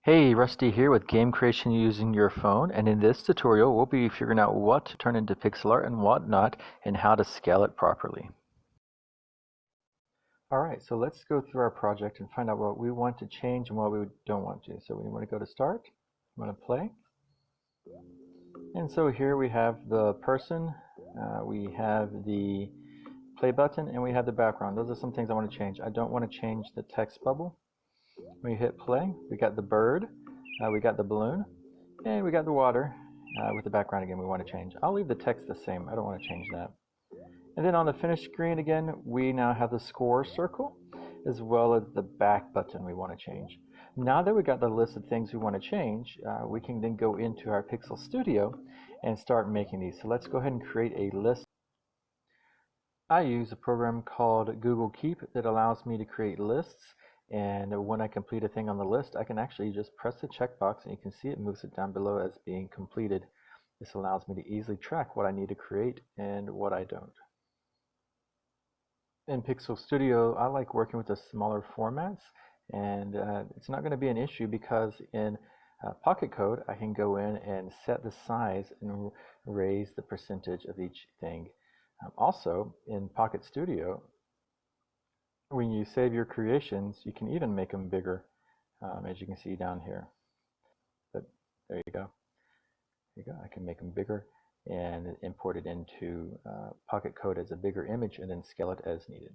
Hey, Rusty here with game creation using your phone, and in this tutorial we'll be figuring out what to turn into pixel art and what not, and how to scale it properly. Alright, so let's go through our project and find out what we want to change and what we don't want to. So we want to go to Start, we want to Play, and so here we have the person, we have the play button, and we have the background. Those are some things I want to change. I don't want to change the text bubble. When you hit play, we got the bird, we got the balloon, and we got the water with the background again we want to change. I'll leave the text the same. I don't want to change that. And then on the finish screen again, we now have the score circle as well as the back button we want to change. Now that we got the list of things we want to change, we can then go into our Pixel Studio and start making these. So let's go ahead and create a list. I use a program called Google Keep that allows me to create lists, and when I complete a thing on the list, I can actually just press the checkbox and you can see it moves it down below as being completed. This allows me to easily track what I need to create and what I don't. In Pixel Studio, I like working with the smaller formats, and it's not going to be an issue because in PocketCode I can go in and set the size and raise the percentage of each thing. Also, in Pocket Studio, when you save your creations, you can even make them bigger, as you can see down here. But there you go. There you go. I can make them bigger and import it into PocketCode as a bigger image and then scale it as needed.